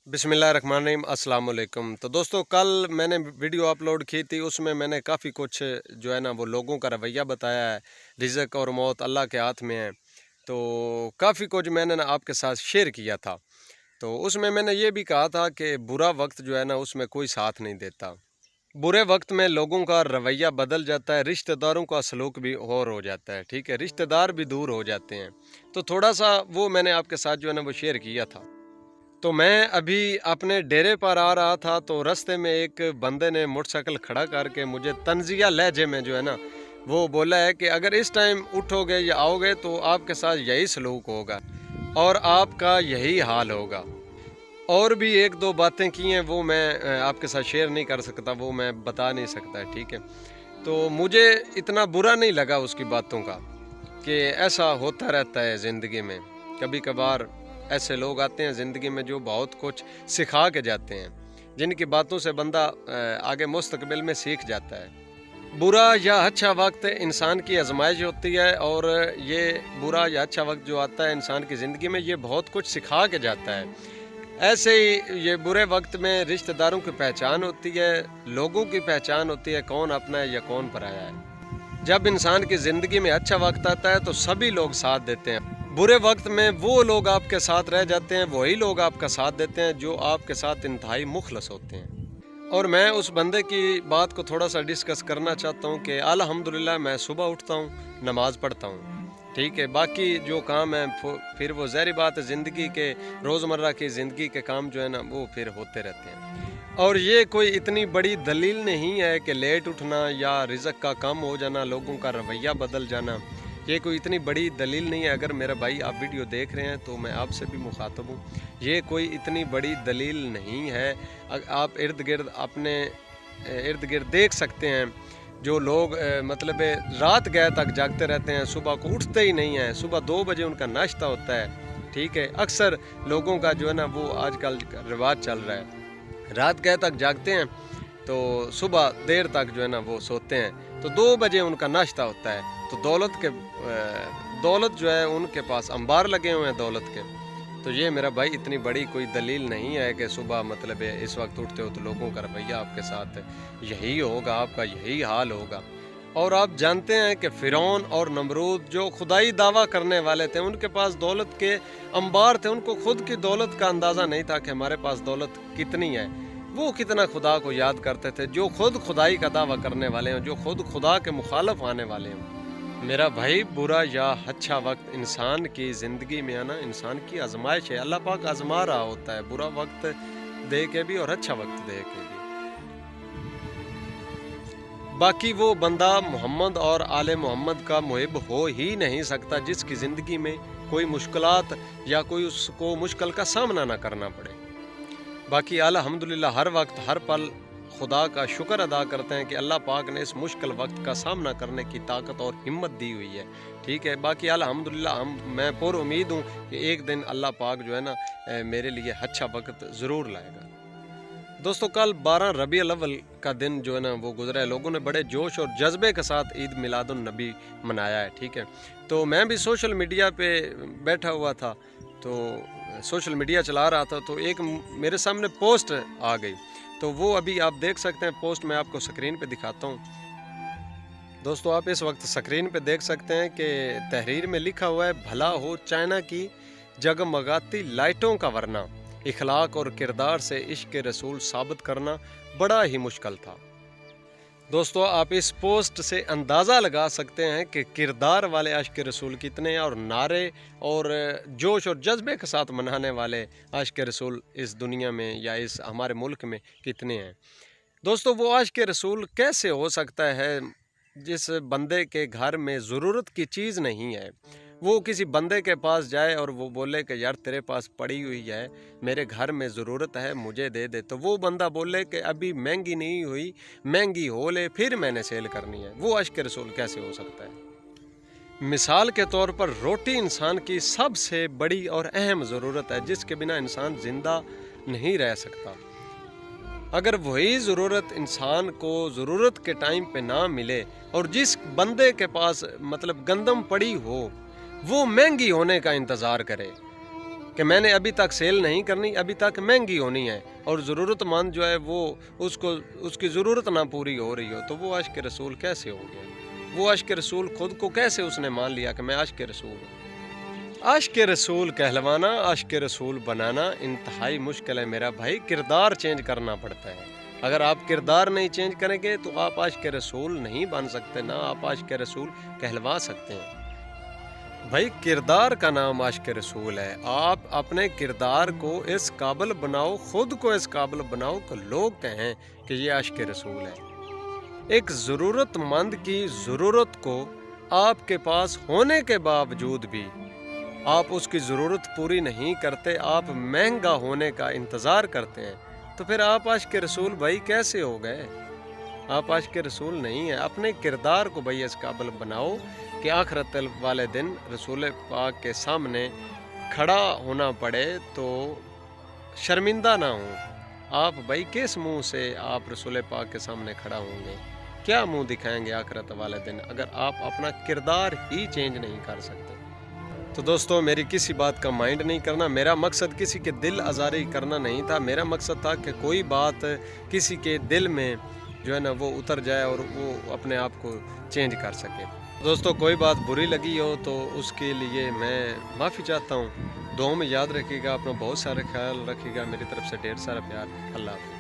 बिस्मिल्लाहिर्रहमानिर्रहीम अस्सलाम वालेकुम। तो दोस्तों, कल मैंने वीडियो अपलोड की थी, उसमें मैंने काफ़ी कुछ जो है ना वो लोगों का रवैया बताया है। रिज़्क और मौत अल्लाह के हाथ में है। तो काफ़ी कुछ मैंने ना आपके साथ शेयर किया था। तो उसमें मैंने ये भी कहा था कि बुरा वक्त जो है ना उसमें कोई साथ नहीं देता। बुरे वक्त में लोगों का रवैया बदल जाता है, रिश्तेदारों का सलूक भी और हो जाता है। ठीक है, रिश्तेदार भी दूर हो जाते हैं। तो थोड़ा सा वो मैंने आपके साथ जो है ना वो शेयर किया था। तो मैं अभी अपने डेरे पर आ रहा था, तो रास्ते में एक बंदे ने मोटरसाइकिल खड़ा करके मुझे तंजिया लहजे में जो है ना वो बोला है कि अगर इस टाइम उठोगे या आओगे तो आपके साथ यही सलूक होगा और आपका यही हाल होगा। और भी एक दो बातें की हैं, वो मैं आपके साथ शेयर नहीं कर सकता, वो मैं बता नहीं सकता। ठीक है, तो मुझे इतना बुरा नहीं लगा उसकी बातों का कि ऐसा होता रहता है ज़िंदगी में। कभी कभार ऐसे लोग आते हैं ज़िंदगी में जो बहुत कुछ सिखा के जाते हैं, जिनकी बातों से बंदा आगे मुस्तकबिल में सीख जाता है। बुरा या अच्छा वक्त इंसान की आजमाइश होती है, और ये बुरा या अच्छा वक्त जो आता है इंसान की ज़िंदगी में, ये बहुत कुछ सिखा के जाता है। ऐसे ही ये बुरे वक्त में रिश्तेदारों की पहचान होती है, लोगों की पहचान होती है, कौन अपना है या कौन पराया है। जब इंसान की ज़िंदगी में अच्छा वक्त आता है तो सभी लोग साथ देते हैं। बुरे वक्त में वो लोग आपके साथ रह जाते हैं, वही लोग आपका साथ देते हैं जो आपके साथ इंतहाई मुखलस होते हैं। और मैं उस बंदे की बात को थोड़ा सा डिस्कस करना चाहता हूँ कि अल्हम्दुलिल्लाह मैं सुबह उठता हूँ, नमाज़ पढ़ता हूँ। ठीक है, बाकी जो काम है फिर वो ज़ाहिर बात है, ज़िंदगी के रोज़मर्रा की ज़िंदगी के काम जो है ना वो फिर होते रहते हैं। और ये कोई इतनी बड़ी दलील नहीं है कि लेट उठना या रिज़्क का कम हो जाना, लोगों का रवैया बदल जाना, ये कोई इतनी बड़ी दलील नहीं है। अगर मेरा भाई आप वीडियो देख रहे हैं तो मैं आपसे भी मुखातब हूँ, ये कोई इतनी बड़ी दलील नहीं है। आप इर्द गिर्द अपने इर्द गिर्द देख सकते हैं, जो लोग मतलब रात गए तक जागते रहते हैं, सुबह को उठते ही नहीं हैं। सुबह 2 बजे उनका नाश्ता होता है। ठीक है, अक्सर लोगों का जो है ना वो आजकल रिवाज चल रहा है, रात गए तक जागते हैं तो सुबह देर तक जो है ना वो सोते हैं। तो 2 बजे उनका नाश्ता होता है। तो दौलत जो है उनके पास अंबार लगे हुए हैं दौलत के। तो ये मेरा भाई इतनी बड़ी कोई दलील नहीं है कि सुबह मतलब इस वक्त उठते हो तो लोगों का रवैया आपके साथ यही होगा, आपका यही हाल होगा। और आप जानते हैं कि फ़िरौन और नमरूद जो खुदाई दावा करने वाले थे, उनके पास दौलत के अंबार थे, उनको खुद की दौलत का अंदाज़ा नहीं था कि हमारे पास दौलत कितनी है। वो कितना खुदा को याद करते थे, जो खुद खुदाई का दावा करने वाले हैं, जो खुद खुदा के मुखालफ आने वाले हैं। मेरा भाई, बुरा या अच्छा वक्त इंसान की ज़िंदगी में आना इंसान की आजमाइश है। अल्लाह पाक आजमा रहा होता है, बुरा वक्त दे के भी और अच्छा वक्त दे के भी। बाकी वो बंदा मोहम्मद और आले मोहम्मद का मुहिब हो ही नहीं सकता जिसकी ज़िंदगी में कोई मुश्किलात या कोई उसको मुश्किल का सामना ना करना पड़े। बाकी अल्हम्दुलिल्लाह हर वक्त हर पल खुदा का शुक्र अदा करते हैं कि अल्लाह पाक ने इस मुश्किल वक्त का सामना करने की ताकत और हिम्मत दी हुई है। ठीक है, बाकी अल्हम्दुलिल्लाह मैं पुर उम्मीद हूँ कि एक दिन अल्लाह पाक जो है ना मेरे लिए अच्छा वक्त ज़रूर लाएगा। दोस्तों, कल 12 रबीउल अव्वल का दिन जो है ना वो गुजरा है। लोगों ने बड़े जोश और जज्बे के साथ ईद मिलादुन नबी मनाया है। ठीक है, तो मैं भी सोशल मीडिया पे बैठा हुआ था, तो सोशल मीडिया चला रहा था, तो एक मेरे सामने पोस्ट आ गई। तो वो अभी आप देख सकते हैं, पोस्ट मैं आपको स्क्रीन पे दिखाता हूँ। दोस्तों, आप इस वक्त स्क्रीन पे देख सकते हैं कि तहरीर में लिखा हुआ है, भला हो चाइना की जगमगाती लाइटों का वरना, इखलाक और किरदार से इश्क रसूल साबित करना बड़ा ही मुश्किल था। दोस्तों, आप इस पोस्ट से अंदाज़ा लगा सकते हैं कि किरदार वाले आशिक रसूल कितने हैं, और नारे और जोश और जज्बे के साथ मनाने वाले आशिक रसूल इस दुनिया में या इस हमारे मुल्क में कितने हैं। दोस्तों, वो आशिक रसूल कैसे हो सकता है जिस बंदे के घर में ज़रूरत की चीज़ नहीं है? वो किसी बंदे के पास जाए और वो बोले कि यार तेरे पास पड़ी हुई है, मेरे घर में ज़रूरत है, मुझे दे दे। तो वो बंदा बोले कि अभी महंगी नहीं हुई, महंगी हो ले फिर मैंने सेल करनी है। वो आशिक रसूल कैसे हो सकता है? मिसाल के तौर पर रोटी इंसान की सबसे बड़ी और अहम ज़रूरत है, जिसके बिना इंसान ज़िंदा नहीं रह सकता। अगर वही ज़रूरत इंसान को ज़रूरत के टाइम पे ना मिले, और जिस बंदे के पास मतलब गंदम पड़ी हो वो महंगी होने का इंतज़ार करे, کہ میں نے ابھی تک سیل نہیں کرنی، ابھی تک مہنگی ہونی ہے، اور ضرورت مند جو ہے وہ اس کی ضرورت نہ پوری ہو رہی ہو، تو وہ عاشق رسول کیسے ہو گیا؟ وہ عاشق رسول خود کو کیسے اس نے مان لیا کہ میں عاشق رسول ہوں؟ عاشق رسول کہلوانا، عاشق رسول بنانا انتہائی مشکل ہے میرا بھائی، کردار چینج کرنا پڑتا ہے۔ اگر آپ کردار نہیں چینج کریں گے تو آپ عاشق رسول نہیں بن سکتے، نہ آپ عاشق رسول کہلوا سکتے ہیں۔ بھائی کردار کا نام عاشق رسول ہے، آپ اپنے کردار کو اس قابل بناؤ، خود کو اس قابل بناؤ کہ لوگ کہیں کہ یہ عاشق رسول ہے۔ ایک ضرورت مند کی ضرورت کو آپ کے پاس ہونے کے باوجود بھی آپ اس کی ضرورت پوری نہیں کرتے، آپ مہنگا ہونے کا انتظار کرتے ہیں، تو پھر آپ عاشق رسول بھائی کیسے ہو گئے؟ آپ عاشق رسول نہیں ہیں۔ اپنے کردار کو بھائی اس قابل بناؤ کہ آخرت والے دن رسول پاک کے سامنے کھڑا ہونا پڑے تو شرمندہ نہ ہوں۔ آپ بھائی کس منہ سے آپ رسول پاک کے سامنے کھڑا ہوں گے؟ کیا منہ دکھائیں گے آخرت والے دن اگر آپ اپنا کردار ہی چینج نہیں کر سکتے؟ تو دوستو میری کسی بات کا مائنڈ نہیں کرنا، میرا مقصد کسی کے دل آزاری کرنا نہیں تھا، میرا مقصد تھا کہ کوئی بات کسی کے دل میں جو ہے نا وہ اتر جائے اور وہ اپنے آپ کو چینج کر سکے۔ دوستو کوئی بات بری لگی ہو تو اس کے لیے میں معافی چاہتا ہوں۔ دعاؤں میں یاد رکھیے گا، اپنا بہت سارا خیال رکھیے گا، میری طرف سے ڈھیر سارا پیار۔ اللہ حافظ۔